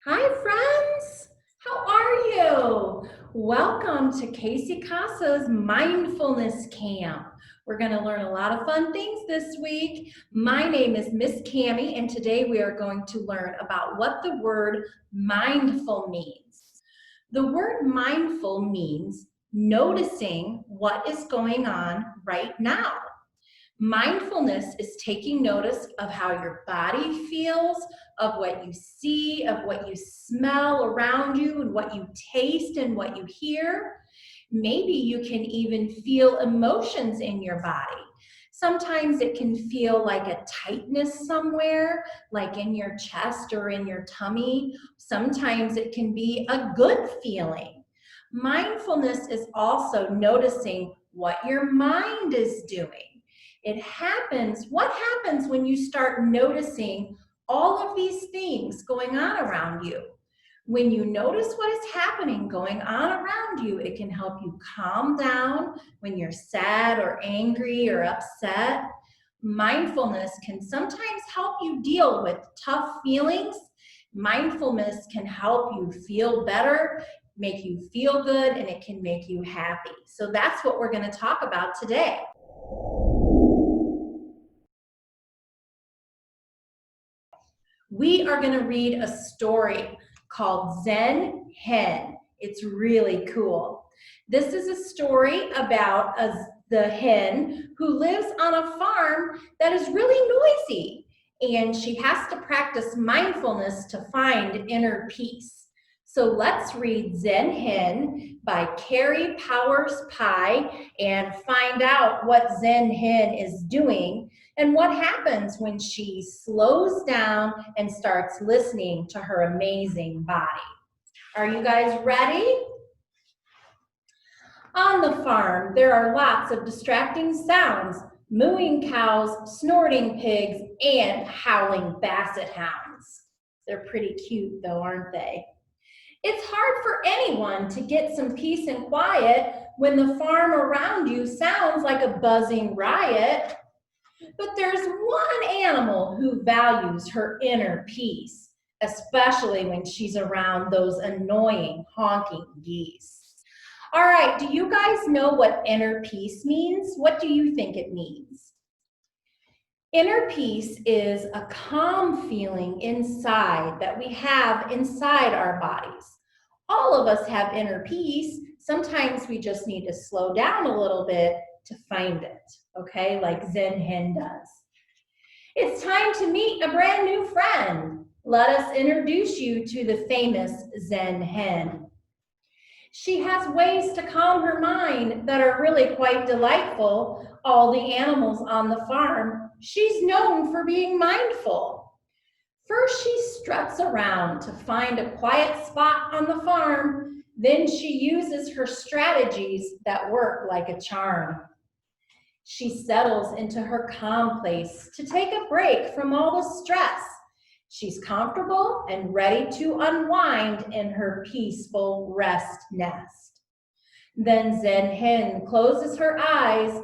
Hi, friends. How are you? Welcome to KC-CASA's Mindfulness Camp. We're going to learn a lot of fun things this week. My name is Miss Cami, and today we are going to learn about what the word mindful means. The word mindful means noticing what is going on right now. Mindfulness is taking notice of how your body feels, of what you see, of what you smell around you, and what you taste and what you hear. Maybe you can even feel emotions in your body. Sometimes it can feel like a tightness somewhere, like in your chest or in your tummy. Sometimes it can be a good feeling. Mindfulness is also noticing what your mind is doing. What happens when you start noticing all of these things going on around you? When you notice what is happening going on around you, it can help you calm down when you're sad or angry or upset. Mindfulness can sometimes help you deal with tough feelings. Mindfulness can help you feel better, make you feel good, and it can make you happy. So that's what we're going to talk about today. We are going to read a story called Zen Hen. It's really cool. This is a story about the hen who lives on a farm that is really noisy, and she has to practice mindfulness to find inner peace. So let's read Zen Hen by Carrie Powers Pye and find out what Zen Hen is doing and what happens when she slows down and starts listening to her amazing body. Are you guys ready? On the farm, there are lots of distracting sounds: mooing cows, snorting pigs, and howling basset hounds. They're pretty cute though, aren't they? It's hard for anyone to get some peace and quiet when the farm around you sounds like a buzzing riot. But there's one animal who values her inner peace, especially when she's around those annoying honking geese. All right, do you guys know what inner peace means? What do you think it means? Inner peace is a calm feeling inside that we have inside our bodies. All of us have inner peace. Sometimes we just need to slow down a little bit to find it, okay, like Zen Hen does. It's time to meet a brand new friend. Let us introduce you to the famous Zen Hen. She has ways to calm her mind that are really quite delightful. All the animals on the farm, she's known for being mindful. First, she struts around to find a quiet spot on the farm. Then she uses her strategies that work like a charm. She settles into her calm place to take a break from all the stress. She's comfortable and ready to unwind in her peaceful rest nest. Then Zen Hen closes her eyes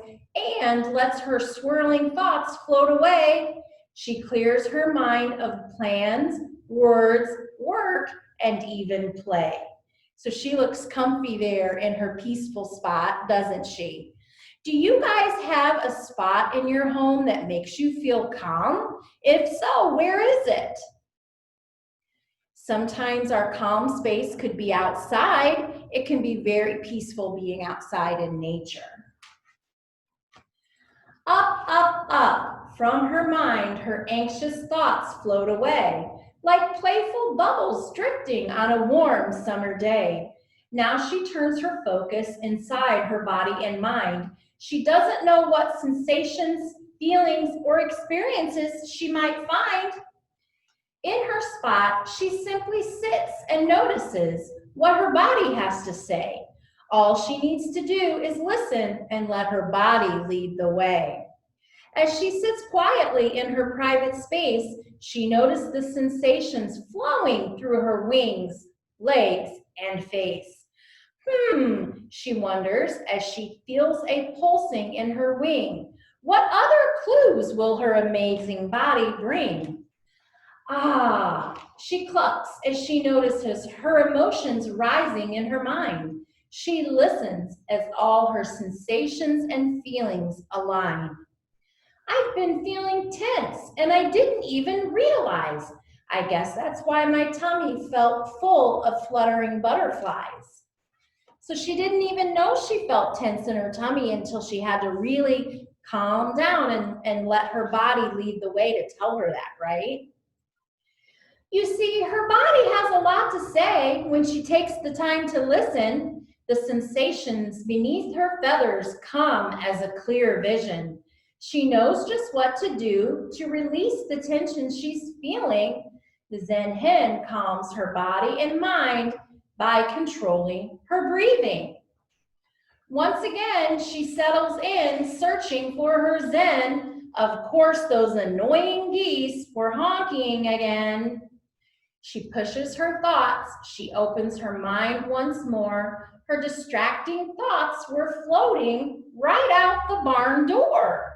and lets her swirling thoughts float away. She clears her mind of plans, words, work, and even play. So she looks comfy there in her peaceful spot, doesn't she? Do you guys have a spot in your home that makes you feel calm? If so, where is it? Sometimes our calm space could be outside. It can be very peaceful being outside in nature. Up, up, up. From her mind, her anxious thoughts float away, like playful bubbles drifting on a warm summer day. Now she turns her focus inside her body and mind. She doesn't know what sensations, feelings, or experiences she might find. In her spot, she simply sits and notices what her body has to say. All she needs to do is listen and let her body lead the way. As she sits quietly in her private space, she noticed the sensations flowing through her wings, legs, and face. She wonders as she feels a pulsing in her wing. What other clues will her amazing body bring? Ah, she clucks as she notices her emotions rising in her mind. She listens as all her sensations and feelings align. I've been feeling tense and I didn't even realize. I guess that's why my tummy felt full of fluttering butterflies. So she didn't even know she felt tense in her tummy until she had to really calm down and let her body lead the way to tell her that, right? You see, her body has a lot to say when she takes the time to listen. The sensations beneath her feathers come as a clear vision. She knows just what to do to release the tension she's feeling. The Zen hen calms her body and mind by controlling her breathing. Once again, she settles in, searching for her Zen. Of course, those annoying geese were honking again. She pushes her thoughts. She opens her mind once more. Her distracting thoughts were floating right out the barn door.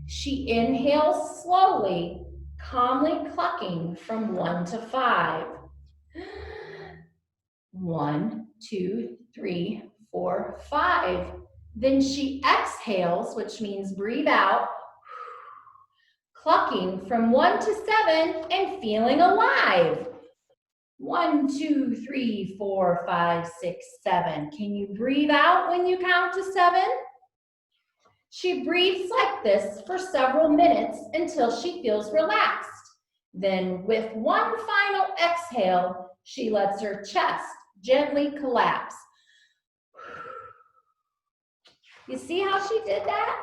She inhales slowly, calmly clucking from 1 to 5. 1, 2, 3, 4, 5. Then she exhales, which means breathe out, clucking from 1 to 7 and feeling alive. 1, 2, 3, 4, 5, 6, 7. Can you breathe out when you count to 7? She breathes like this for several minutes until she feels relaxed. Then, with one final exhale, she lets her chest gently collapse. You see how she did that?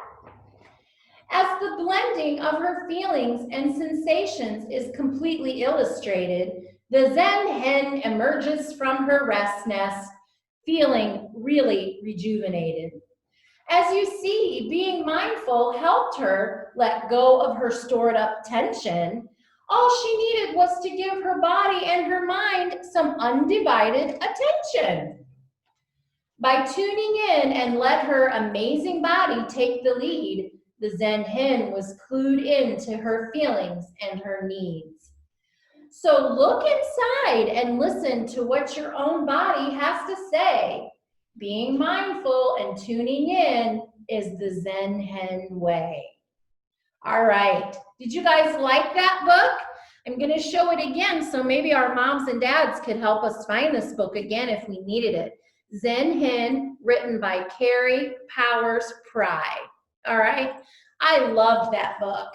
As the blending of her feelings and sensations is completely illustrated, the Zen hen emerges from her rest nest feeling really rejuvenated. As you see, being mindful helped her let go of her stored up tension. All she needed was to give her body and her mind some undivided attention. By tuning in and let her amazing body take the lead, the Zen hen was clued into her feelings and her needs. So look inside and listen to what your own body has to say. Being mindful and tuning in is the Zen hen way. All right. Did you guys like that book? I'm going to show it again so maybe our moms and dads could help us find this book again if we needed it. Zen Hen, written by Carrie Powers Pry. All right. I loved that book.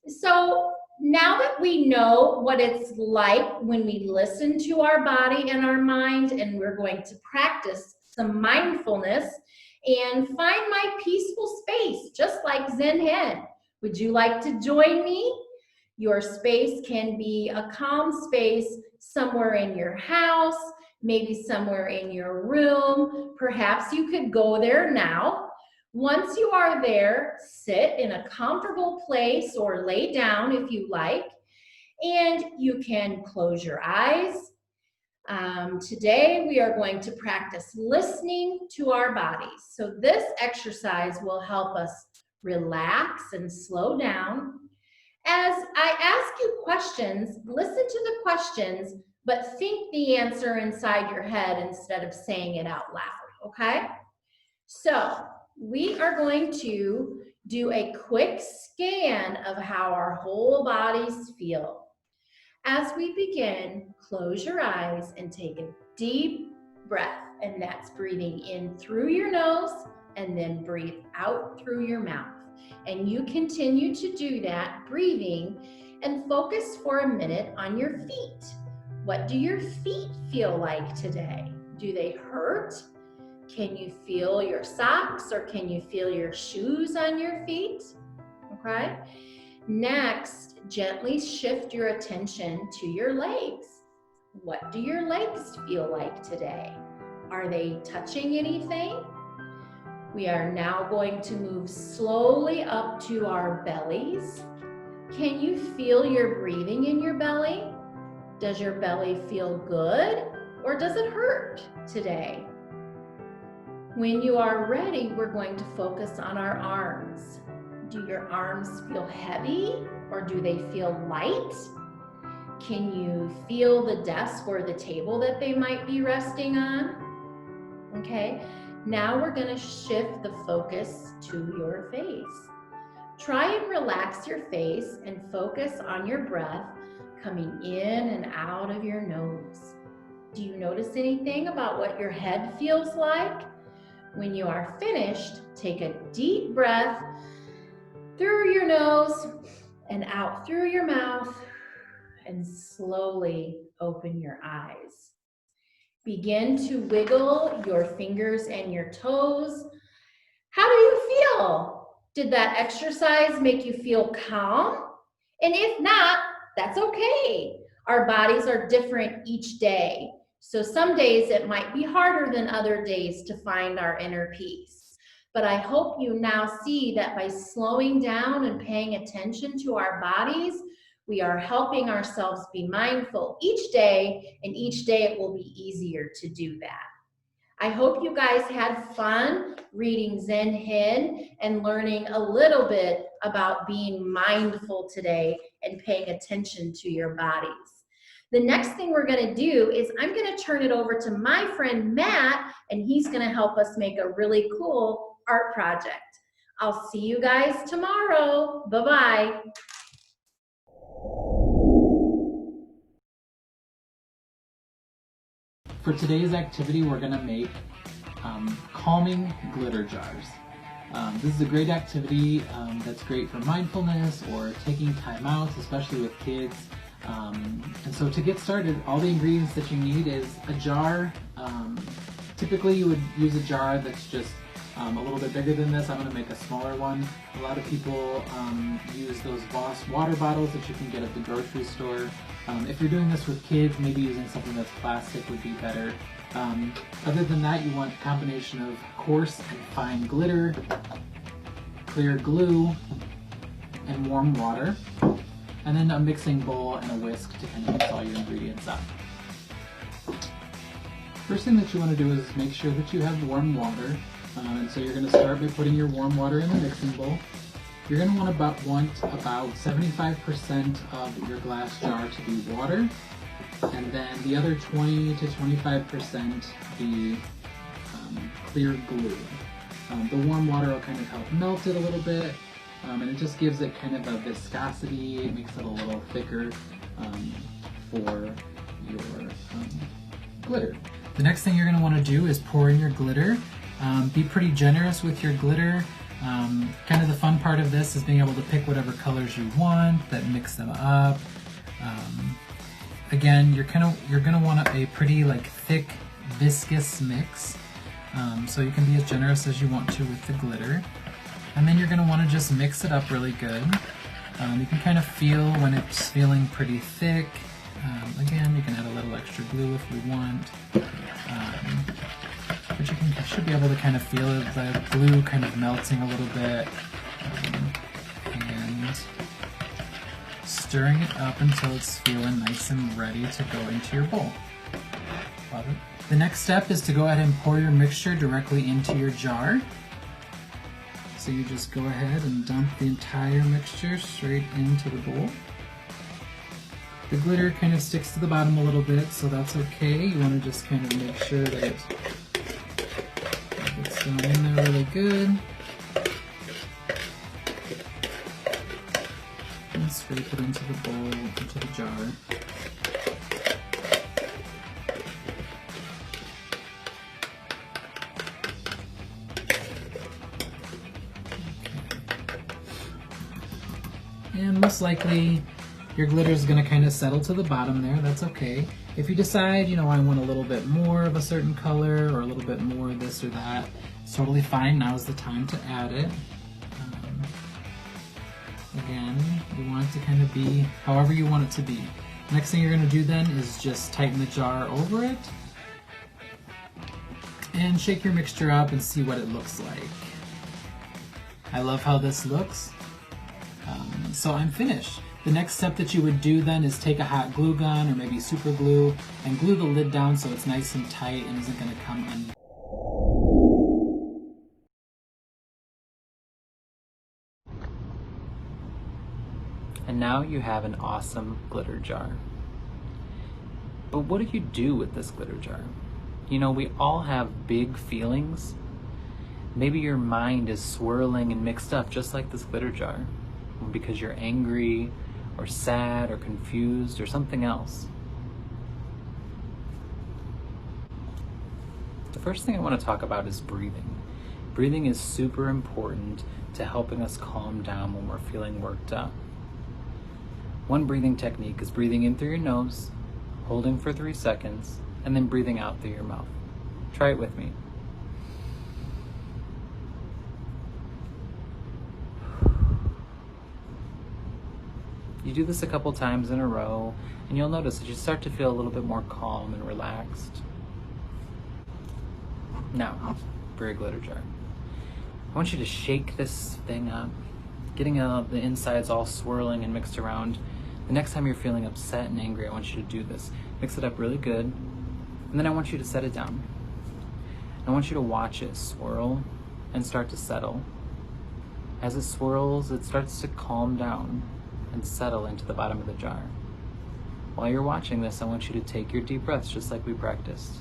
So now that we know what it's like when we listen to our body and our mind, and we're going to practice some mindfulness and find my peaceful space, just like Zen Hen. Would you like to join me? Your space can be a calm space somewhere in your house, maybe somewhere in your room. Perhaps you could go there now. Once you are there, sit in a comfortable place or lay down if you like, and you can close your eyes. Today we are going to practice listening to our bodies. So this exercise will help us relax and slow down. As I ask you questions, listen to the questions, but think the answer inside your head instead of saying it out loud, okay? So we are going to do a quick scan of how our whole bodies feel. As we begin, close your eyes and take a deep breath, and that's breathing in through your nose and then breathe out through your mouth. And you continue to do that, breathing, and focus for a minute on your feet. What do your feet feel like today? Do they hurt? Can you feel your socks or can you feel your shoes on your feet? Okay. Next, gently shift your attention to your legs. What do your legs feel like today? Are they touching anything? We are now going to move slowly up to our bellies. Can you feel your breathing in your belly? Does your belly feel good or does it hurt today? When you are ready, we're going to focus on our arms. Do your arms feel heavy or do they feel light? Can you feel the desk or the table that they might be resting on? Okay, now we're going to shift the focus to your face. Try and relax your face and focus on your breath coming in and out of your nose. Do you notice anything about what your head feels like? When you are finished, take a deep breath through your nose and out through your mouth, and slowly open your eyes. Begin to wiggle your fingers and your toes. How do you feel? Did that exercise make you feel calm? And if not, that's okay. Our bodies are different each day. So some days it might be harder than other days to find our inner peace. But I hope you now see that by slowing down and paying attention to our bodies, we are helping ourselves be mindful each day, and each day it will be easier to do that. I hope you guys had fun reading Zen Hin and learning a little bit about being mindful today and paying attention to your bodies. The next thing we're going to do is I'm going to turn it over to my friend Matt, and he's going to help us make a really cool art project. I'll see you guys tomorrow. Bye-bye. For today's activity, we're going to make calming glitter jars. This is a great activity that's great for mindfulness or taking time out, especially with kids. And so to get started, all the ingredients that you need is a jar. Typically you would use a jar that's just a little bit bigger than this. I'm going to make a smaller one. A lot of people use those Voss water bottles that you can get at the grocery store. If you're doing this with kids, maybe using something that's plastic would be better. Other than that, you want a combination of coarse and fine glitter, clear glue, and warm water, and then a mixing bowl and a whisk to kind of mix all your ingredients up. First thing that you want to do is make sure that you have warm water. And so you're going to start by putting your warm water in the mixing bowl. You're going to want about 75% of your glass jar to be water, and then the other 20 to 25% be clear glue. The warm water will kind of help melt it a little bit, and it just gives it kind of a viscosity. It makes it a little thicker for your glitter. The next thing you're going to want to do is pour in your glitter. Be pretty generous with your glitter. Kind of the fun part of this is being able to pick whatever colors you want, that mix them up. Again, you're gonna want a pretty thick, viscous mix. So you can be as generous as you want to with the glitter. And then you're gonna want to just mix it up really good. You can kind of feel when it's feeling pretty thick. Again, you can add a little extra glue if you want. But you should be able to kind of feel the glue kind of melting a little bit, and stirring it up until it's feeling nice and ready to go into your bowl. Love it. The next step is to go ahead and pour your mixture directly into your jar. So you just go ahead and dump the entire mixture straight into the bowl. The glitter kind of sticks to the bottom a little bit, so that's okay. You want to just kind of make sure that it's down in there really good. And scrape it into the bowl, into the jar. And most likely your glitter is going to kind of settle to the bottom there. That's okay. If you decide, I want a little bit more of a certain color or a little bit more of this or that, it's totally fine. Now's the time to add it. Again, you want it to kind of be however you want it to be. Next thing you're going to do then is just tighten the jar over it and shake your mixture up and see what it looks like. I love how this looks. So I'm finished. The next step that you would do then is take a hot glue gun or maybe super glue and glue the lid down so it's nice and tight and isn't going to come undone. And now you have an awesome glitter jar. But what do you do with this glitter jar? You know, we all have big feelings. Maybe your mind is swirling and mixed up just like this glitter jar because you're angry or sad or confused or something else. The first thing I want to talk about is breathing. Breathing is super important to helping us calm down when we're feeling worked up. One breathing technique is breathing in through your nose, holding for 3 seconds, and then breathing out through your mouth. Try it with me. You do this a couple times in a row, and you'll notice that you start to feel a little bit more calm and relaxed. Now, for your glitter jar. I want you to shake this thing up, getting the insides all swirling and mixed around. The next time you're feeling upset and angry, I want you to do this. Mix it up really good, and then I want you to set it down. I want you to watch it swirl and start to settle. As it swirls, it starts to calm down and settle into the bottom of the jar. While you're watching this, I want you to take your deep breaths just like we practiced.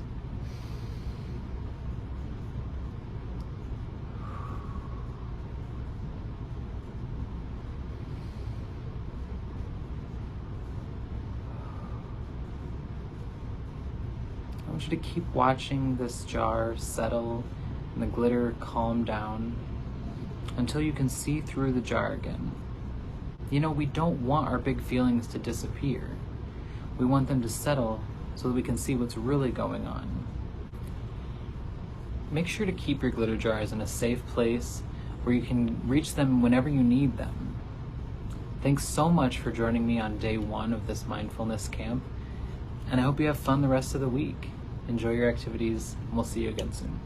I want you to keep watching this jar settle and the glitter calm down until you can see through the jar again. You know, we don't want our big feelings to disappear. We want them to settle so that we can see what's really going on. Make sure to keep your glitter jars in a safe place where you can reach them whenever you need them. Thanks so much for joining me on day 1 of this mindfulness camp, and I hope you have fun the rest of the week. Enjoy your activities, and we'll see you again soon.